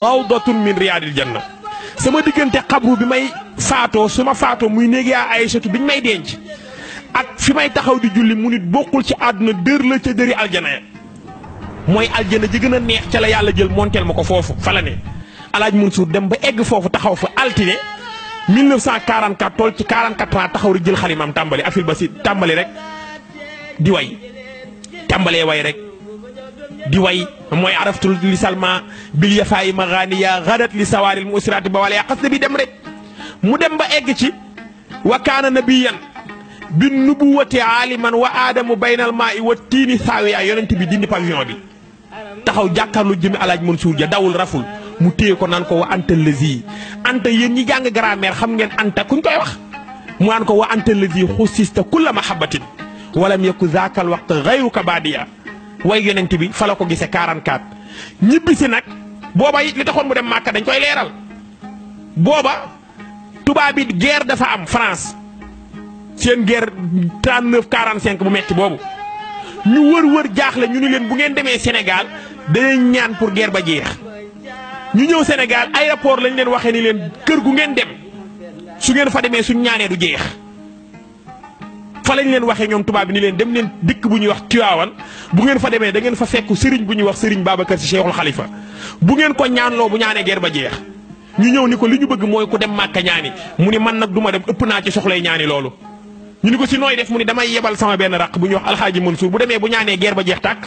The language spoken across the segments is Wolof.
rawdatun min riyaadil janna sama diggante xabru bi may faatoo su ma faatoo muy néeg yaa Aysatu biñ may denc ak fi may taxaw di julli mu nit bokkul ci àdduna dër la ca dëri aljana ya mooy aljana ji gën a neex ca la yàlla jël monteel ma ko foofu fa la ne Alaaji Mansour dem ba egg foofu taxaw fa altine 1944 tool ci 44 ans taxaw rek jël xalimaam tàmbali afil ba si tàmbali rek di way tàmbalee way rek di way mooy araftul li salma bil yafaayi maganiya gadat li sawaaril musirati ba wala xas na bi dem rek mu dem ba egg ci wa kaana nabiyan bin nubuwati aliman wa aadamu baynal maa i wa tiini saawiya yonent bi dindi pavillon bi taxaw jàkkaarlu jëmi Alaaji Mansour ja dawul raful mu téye ko naan ko wa anta lazi anta yéen ñi jàng grammaire xam ngeen anta kuñ koy wax mu naan ko wa anta lazi xusista kulla mahabbatin walam yaku zaakal waxta gayruka baadiya way yonent bi fa la ko gisee 44 ñibbisi nag booba it li taxoon mu dem Màkka dañ koy leeral booba tubaab bi guerre dafa am France seen guerre 39 45 bu metti boobu ñu wër jaaxle ñu ni leen bu ngeen demee Sénégal danañ ñaan pour guerre ba jeex ñu ñëw Sénégal aéroport lañ leen waxee ni leen kër gu ngeen dem su ngeen fa demee suñ ñaanee du jeex fa lañ leen waxee ñoom tubaab bi ni leen dem leen dëkk bu ñuy wax Tiwaawan bu ngeen fa demee da ngeen fa fekk sëriñ bu ñuy wax sëriñ Babacar Si Cheikhul Khalifa bu ngeen ko ñaanloo bu ñaanee guerre ba jeex ñu ñëw ni ko li ñu bëgg mooy ku dem Màkka ñaani mu ni man nag du ma dem ëpp naa ci soxlay ñaani loolu ñu ni ko si nooy def mu ni damay yebal sama benn raq bu ñuy wax Alxaaji Mansour bu demee bu ñaanee guerre ba jeex tàkk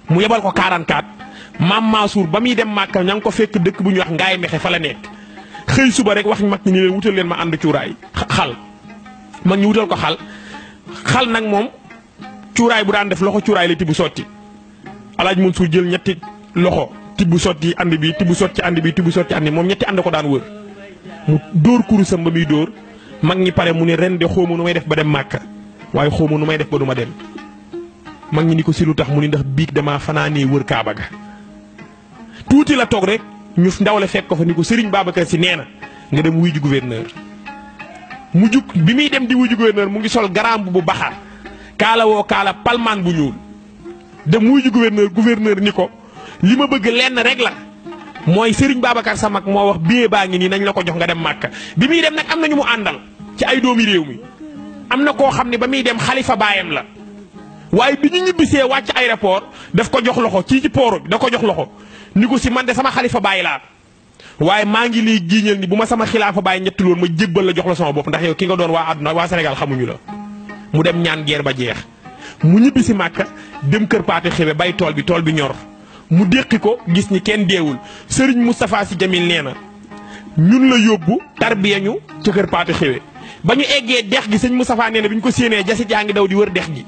mu yebal ko 44 maam Mansour ba muy dem Màkka ña ngi ko fekk dëkk bu ñuy wax Ngaay Mexe fa la nekk xëy suba rek wax mag ñi ni leen wutal leen ma ànd cuuraay xal mag ñu wutal ko xal nag moom cuuraay bu daan def loxo cuuraay la tibb sotti Alaaji Mansour jël ñetti loxo tibb sotti ànd bi tibb sotti ànd bi tibb sotti ànd moom ñetti ànd ko daan wër mu dóor kurusam ba muy dóor mag ñi pare mu ne ren de xawma nu may def ba dem Màkka waaye xawma nu may def ba du ma dem mag ñi ni ko si lu tax mu ni ndax biig damaa fanaanee wër Kaaba ga tuuti la toog rek ñu ndaw la fekk ko fa ni ko Serigne Babacar Si nee na nga dem wuy ji gouverneur mu jug bi muy dem di wuy ji gouverneur mu ngi sol garambu bu baxar kaala woo kaala palmaan bu ñuul dem wuy ji gouverneur ni ko li ma bëgg lenn rek la mooy Serigne Babacar Sa mag moo wax billet baa ngi nii nañ la ko jox nga dem Màkka bi muy dem nag am na ñu mu àndal ci ay doomi réew mi am na koo xam ne ba muy dem xalifa baayam la waaye bi ñu ñibbisee wàcc aéroport daf ko jox loxo ci port bi da ko jox loxo ni ko si man de sama xalifa baay laa waaye maa ngi lay giiñal ni bu ma sama xilaafa baay ñetti loon ma jébbal la jox la sama bopp ndax yow ki nga doon waa àdduna waa Sénégal xamuñu la mu dem ñaan guerre ba jeex mu ñibbisi Màkka dem kër Paate Xewe bay tool bi ñor mu déqi ko gis ni kenn deewul Serigne Moustapha Sy Jamil nee na ñun la yóbbu tarbiya ñu ca kër Paate Xewe ba ñu eggee dex gi sëñ Moustapha nee na bi ñu ko séenee jasit yaa ngi daw di wër dex gi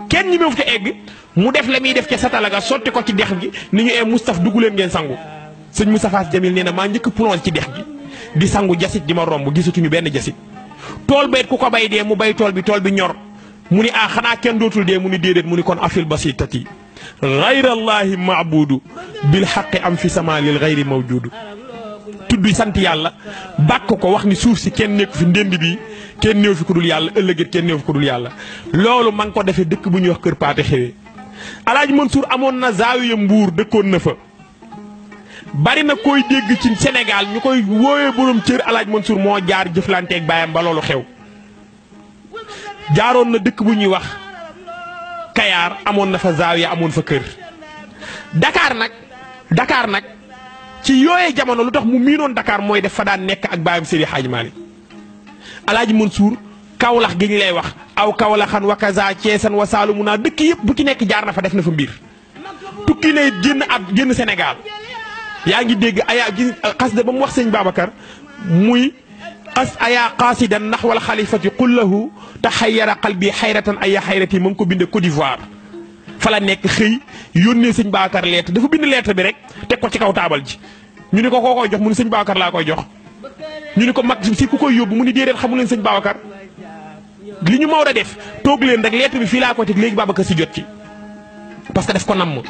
kenn ñi meew ca egg mu def la muy def ca satalaga sotti ko ci dex gi ni ñu Moustapha dugg leen ngeen sangu sëñ Moustapha Sy Jamil nee na maa njëkk plonge ci dex gi di sangu jasit di ma romb gisatuñu benn jasit tool bayit ku ko bay dee mu bay tool bi ñor mu ni xanaa kenn dootul dee mu ni déedéet mu ni kon afil basitati gayrallahi maabudu bil xaqi am fi sama lil gayri mawjudu tudd sant yàlla bàkk ko wax ni suuf si kenn nekku fi ndend bi kenn néew fi ku dul yàlla ëllëgët kenn néew fi ku dul yàlla loolu ma ngi ko defee dëkk bu ñuy wax kër Paate Xewe Alaaji Mansour amoon na zaawiya Mbuur dëkkoon na fa bari na koy dégg ci Sénégal ñu koy wooyee borom cër Alaaji Mansour moo jaar jëflanteeg baayam ba loolu xew jaaroon na dëkk bu ñuy wax Kayaar amoon na fa zaawiya amoon fa kër Dakar nag ci yooyee jamono lu tax mu miinoon Dakar mooy def fa daan nekk ak baayam Seydi Hadji Malick Alaaji Mansour Kawlax gi ñu lay wax aw Kawlaxan wa kaza Ceesan wa Saalumu naa dëkk yëpp bu ci nekk jaar na fa def na fa mbir tukki ne génn Sénégal yaa ngi dégg ayaa xas da ba mu wax sëñ Babacar muy ayaa qaasidan naxwal xalifati qul lahu taxayyara qalbi xayratan aya xayrati ma ngi ko binde Côte d'Ivoire fa la nekk xëy yónnee sëñ Babacar lettre dafa bind lettre bi rek teg ko ci kaw taabal ji ñu ni ko koo koy jox mu ni sëñ Babacar laa koy jox ñu ni ko mag si ku koy yóbbu mu ni déedéet xamu leen sëñ Babacar li ñu Maodo def toog leen rek lettre bi fii laa koy teg léegi Babacar si jot ci parce que daf ko namm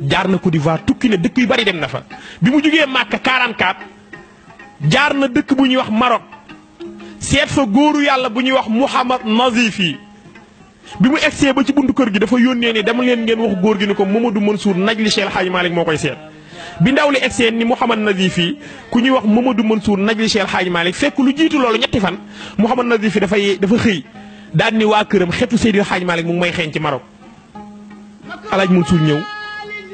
jaar na Côte d'Ivoire tukki na dëkk yu bari dem na fa bi mu jugee Màkka 44 jaar na dëkk bu ñuy wax Maroc seet fa góoru yàlla bu ñuy wax Mouhamad Nazif yi bi mu egsee ba ci buntu kër gi dafa yónnee ni dama leen ngeen wax góor gi ni ko Mamadou Mansour naj li Cheikh El Hadji Malick moo koy seet bi ndaw li egseen ni Mouhamad Nazif yi ku ñuy wax Mamadou Mansour najli Cheikh Hadji Malick fekk lu jiitu loolu ñetti fan Mouhamad Nazif yi dafa xëy daal ni waa këram xetu Seydil Hadji Malick mu ngi may xeeñ ci Maroc Alaaji Mansour ñëw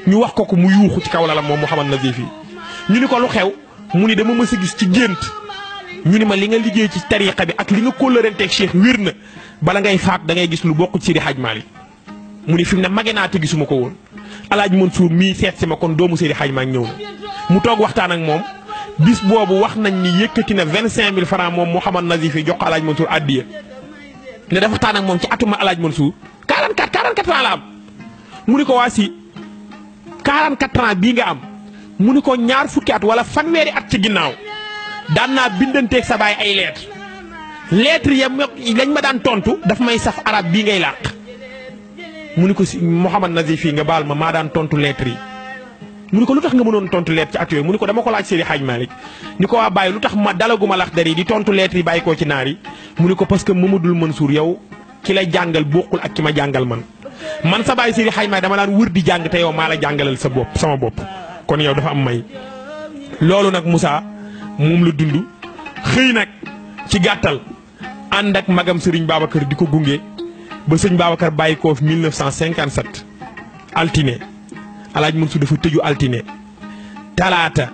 ñu wax ko mu yuuxu ci kaw lalam moom Mouhamad Nazif yi ñu ni ko lu xew mu ni dama mës a gis ci gént ñu ni ma li nga liggéey ci tariqa bi ak li nga kóllëranteeg Cheikh wér na bala ngay faat da ngay gis lu bokk ci Seydi Hadji Malick mu ni fi mu ne mage naa te gisuma ko woon Alaaji Mansour mii seet si ma kon doomu Seydi Hadji Malick ñëw na mu toog waxtaan ak moom bis boobu wax nañ ni yëkkati na 25000 francs moom Mouhamad Nazif yi jox ko Alaaji Mansour addiya ne dafa waxtaan ak moom ci atuma Alaaji Mansour 44 ans la am mu ni ko waa si 44 ans bii nga am mu ni ko ñaar fukki at wala fanweeri at ci ginnaaw daan naa bindanteeg sa baay ay lettre ya lañ ma daan tontu daf may saf arab bii ngay làq mu ni ko si Mouhamad Nazif yi nga baal ma maa daan tontu lettre yi mu ni ko lu tax nga mënoon tontu lettre ci at yooyu mu ni ko dama ko laaj Seydi Hadji Malick ni ko waa bàyyi lu tax ma dalaguma lax dari di tontu lettre yi bàyyi koo ci naar yi mu ni ko parce que Mamadou Mansour yow ki lay jàngal bokkul ak ki ma jàngal man sa baay Seydi Hadji Malick dama daan wër di jàng te yow maa la jàngalal sa bopp sama bopp kon yow dafa am may loolu nag Moussa moom la dund xëy nag ci gàttal ànd ak magam Serigne Babacar di ko gunge ba sëñ Babacar bàyyi ko 1957 altine Alaaji Mansour dafa tëju altine talaata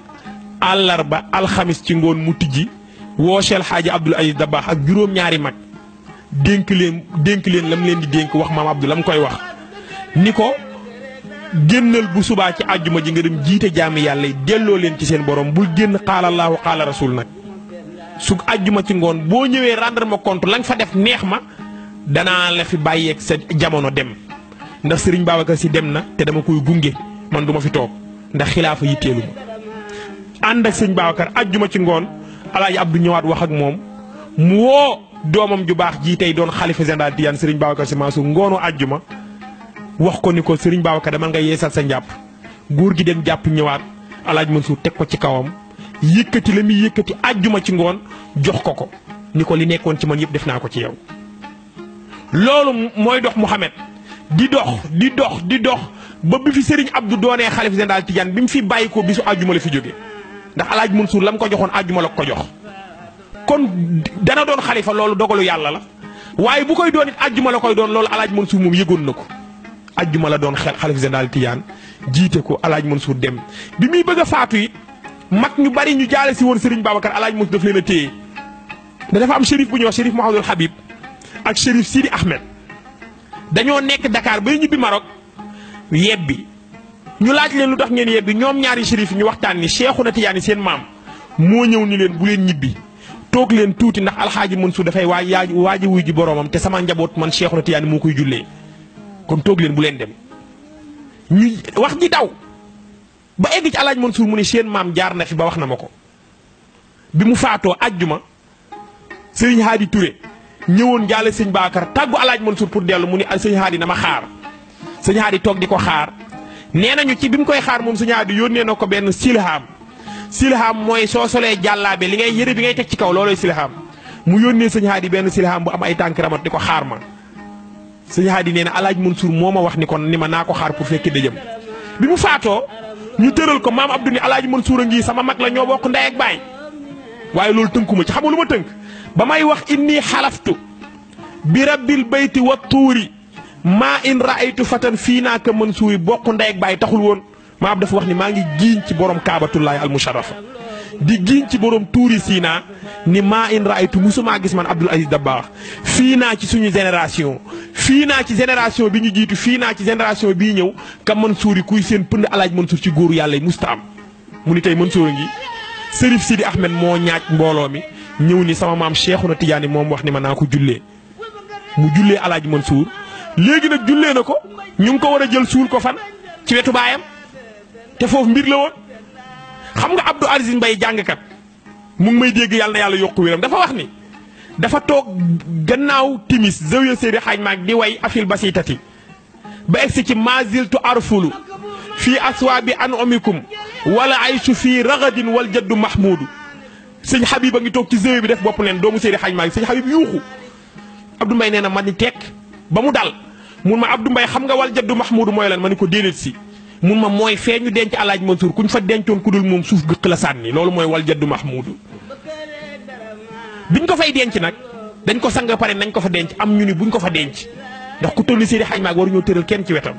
àllarba alxamis ci ngoon mu tijji woo Cheikh Hadji Abdoul Aziz Dabakh ak juróom-ñaari mag dénk leen lam leen di dénk wax maam Abdou lam koy wax ni ko génnal bu subaa ci àjjuma ji nga dem jiite jaami yàlla yi delloo leen ci seen borom bul génn xaala Allaahu xaala rasul nag su àjjuma ci ngoon boo ñëwee rendre ma compte la nga fa def neex ma danaa la fi bàyyeeg sa jamono dem ndax Serigne Babacar Sy dem na te dama koy gunge man du ma fi toog ndax xilaafa yitteelu ma ànd ak sëñ Babacar àjjuma ci ngoon Alaaji Abdou ñëwaat wax ak moom mu woo doomam ju baax jii tey doon xalifa général Tijaan Serigne Babacar Sy Mansour ngoonu àjjuma wax ko ni ko Serigne Babacar dama nga yeesal sa njàpp góor gi dem jàpp ñëwaat Alaaji Mansour teg ko ci kawam yëkkati la muy yëkkati àjjuma ci ngoon jox ko ni ko li nekkoon ci man yëpp def naa ko ci yow. loolu mooy dox Mouhamed di dox ba bi fi Serigne Abdou doonee xalifa général Tijaan bi mu fi bàyyi ko bisu àjjuma la fi jóge ndax Alaaji Mansour la mu ko joxoon àjjuma la ko jox kon dana doon xalifa loolu dogalu yàlla la waaye bu koy doon it àjjuma la koy doon loolu Alaaji Mansour moom yëgoon na ko. ajjuma la doon xalifa général Tijaan jiite ko Alaaji Mansour dem bi muy bëgg a faatu it mag ñu bari ñu jaale si woon Serigne Babacar Alaaji Mansour daf leen a téye da dafa am shérif bu ñuy wax shérif Mouhamadul Habib ak shérif Sidi Ahmed dañoo nekk Dakar bay ñibbi Maroc yebbi ñu laaj leen lu tax ngeen yebbi ñoom ñaari shérif ñu waxtaan ni Cheikhouna Tidiane seen maam moo ñëw ni leen bu leen ñibbi toog leen tuuti ndax Alxaaji Mansour dafay waaji wuy ji boromam te sama njaboot man Cheikhouna Tidiane moo koy jullee kon toog leen bu leen dem ñu wax ji daw ba egg ci Alaaji Mansour mu ne seen maam jaar na fi ba wax na ma ko bi mu faatoo àjjuma Serigne Hadi Touré ñëwoon jaale sëñ Babacar tàggu Alaaji Mansour pour dellu mu ni sëñ Hadi na ma xaar sëñ Hadi toog di ko xaar nee nañu ci bi mu koy xaar moom sëñ Hadi yónnee na ko benn silham mooy soo solee jàllaabe li ngay yëre bi ngay teg ci kaw loolooy silham mu yónnee sëñ Hadi benn silham bu am ay tànk ramat di ko xaar ma sëñ Hadi nee na Alaaji Mansour moo ma wax ni kon ni ma naa ko xaar pour fekki dëjëm bi mu faatoo ñu tëral ko maam Abdou ni Alaaji Mansour a ngi sama mag la ñoo bokk ndey ak baay waaye loolu tënkuma ci xam nga lu ma tënk ba may wax inni xalaftu bi rabbil bayti wa tuuri maa in raaytu fatan fii naa ka Mansour yi bokk ndey ak baay taxul woon maam dafa wax ni maa ngi giiñ ci borom kaabatullahi al musharrafa di giiñ ci borom tuuri Siina ni maa in raaytu musumaa gis man Abdoul Aziz Dabakh fii naa ci suñu génération fii naa ci génération bi ñu jiitu fii naa ci génération bii ñëw ka Mansour yi kuy seen pënd Alaaji Mansour ci góoru yàlla yi musta am mu ni tey Mansour a ngi Serif Sidi Ahmed moo ñaaj mbooloo mi ñëw ni sama maam Cheikhouna Tidiane moom wax ni ma naa ko jullee mu jullee Alaaji Mansour léegi nag jullee na ko ñu ngi ko war a jël suul ko fan ci wetu baayam te foofu mbir la woon xam nga Abdou Aziz Mbaye jàngkat mu ngi may dégg yàlla na yàlla yokku wéram dafa wax ni dafa toog gannaaw timis zawiya Seydi Hadj Maag di way afil basitati ba egsi ci maziltu arfulu fii aswaabi an omikum wala aysu fii ragadin wal jaddu mahmudu sëñ Habib a ngi toog ci zawiya bi def bopp leen doomu Seydi Hadj Maag sëñ Habib yuuxu Abdou Mbaye nee na ma ni tekk ba mu dal mun ma Abdou Mbaye xam nga wal jaddu mahmudu mooy lan ma ni ko déedéet si mun ma mooy fee ñu denc Alaaji Mansour kuñ fa dencoon ku dul moom suuf gëq la sànni loolu mooy wal jaddu mahmudu biñ ko fay denc nag dañ ko sang pare nañ ko fa denc am ñu ni buñ ko fa denc ndax ku toll ni Seydi Hadji Malick waru ñoo tëral kenn ci wetam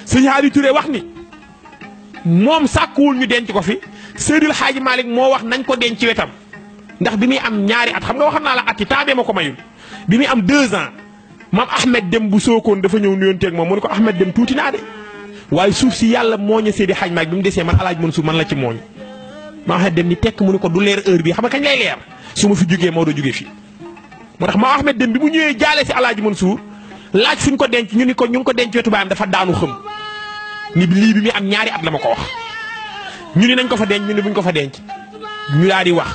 sëñ Hadi Touré wax ni moom sàkkuwul ñu denc ko fi Seydil Hadji Malick moo wax nañ ko denc ci wetam ndax bi muy am ñaari at xam nga waxam naa la at yi taabee ma ko mayul bi muy am 2 ans maam Ahmed Dem bu Sokone dafa ñëw nuyonteeg moom mu ne ko Ahmed Dem tuuti naa de waaye suuf si yàlla mooñe Seydi Hadji Malick bi mu desee man Alaaji Mansour man la ci mooñ maam Ahmed Dem ni tekk mu ne ko du leer heure bi xam nga kañ lay leer su ma fi jógee moo doo jógee fii moo tax maam Ahmed Dem bi mu ñëwee jaale si Alaaji Mansour laaj fuñ ko denc ñu ni ko ñu ngi ko denc wetu baayam dafa daanu xëm ni lii bi muy am ñaari at la ma ko wax ñu ni nañ ko fa denc ñu ni buñ ko fa denc ñu daal di wax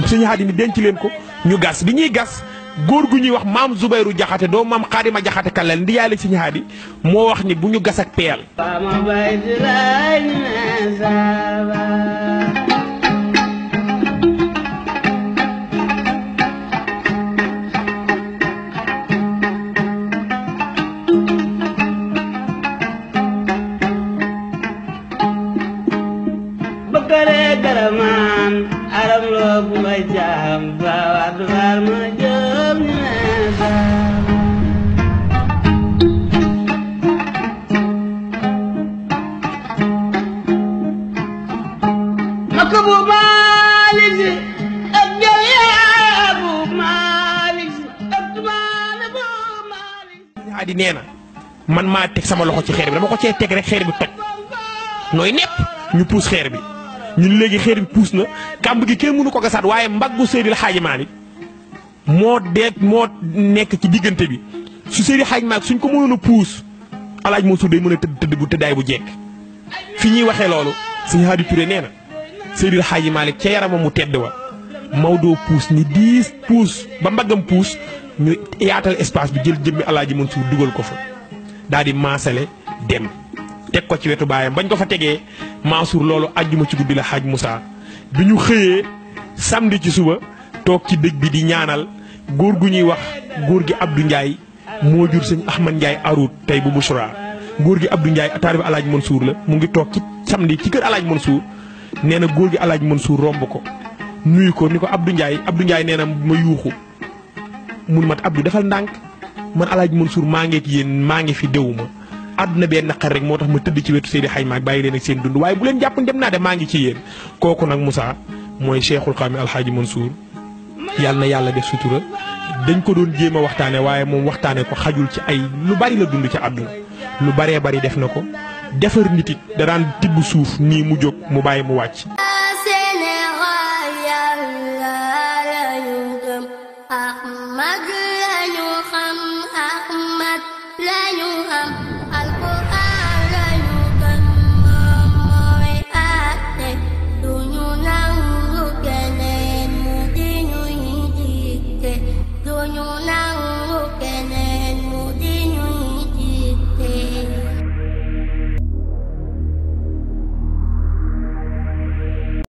sëñ Hadi ni denc leen ko ñu gas bi ñuy gas góor gu ñuy wax maam Zubayru Jaxate doo maam Xaadima Jaxate Kallel ndi yàlla sëñ Hadi moo wax ni bu ñu gas ak peel aram loo bu may jaam ba waat baal ma jëm ñu ne saam makka bu Maalik Si ak jawee bu Maalik Si ak tubaale bu Maalik Si Hadi nee na man maa teg sama loxo ci xeer bi dama ko cee teg rek xeer bi toj nooy nepp ñu puus xeer bi ñun léegi xeer bi puus na kàmb gi kenn mënu ko gasaat waaye mbaggu Seydil Hadji Malick moo nekk ci diggante bi su Seydil Hadji Malick suñ ko mënoon a puus Alaaji Mansour day mën a tëdd bu tëddaay bu jekk fi ñuy waxee loolu sëñ Hadi Touré nee na Seydil Hadji Malick ca yaramam mu tedd wa Maodo puus ni 10 puus ba mbaggam puus ñu yaatal espace bi jël jëmmi Alaaji Mansour dugal ko fa daal di maasale dem teg ko ci wetu baayam bañ ko fa tegee Mansour loolu àjjuma ci guddi la Hadj Moussa bi ñu xëyee samedi ci suba toog ci dëj bi di ñaanal góor gu ñuy wax góor gi Abdou Ndiaye moo jur sëñ Ahmad Ndiaye Arout tey bu Bouchra góor gi Abdou Ndiaye taalibe Alaaji Mansour la mu ngi toog ci samedi ci kër Alaaji Mansour nee na góor gi Alaaji Mansour romb ko nuyu ko ni ko Abdou Ndiaye nee na ma yuuxu mun mat Abdou defal ndànk man Alaaji Mansour maa ngi ak yéen maa ngi fi déwuma àdduna benn naqar rek moo tax ma tëdd ci wetu Seydi Hadji Malick bàyyi leen ak seen dund waaye bu leen jàpp dem naa de maa ngi ci yéen kooku nag Moussa mooy Cheikhul Xaami Alhaaji Mansour yàlla na yàlla def sutura dañ ko doon jéem a waxtaane waaye moom waxtaane ko xajul ci ay lu bari la dund ci àdduna lu baree bari def na ko defar nit it da daan tibb suuf nii mu jóg mu bàyyi mu wàcc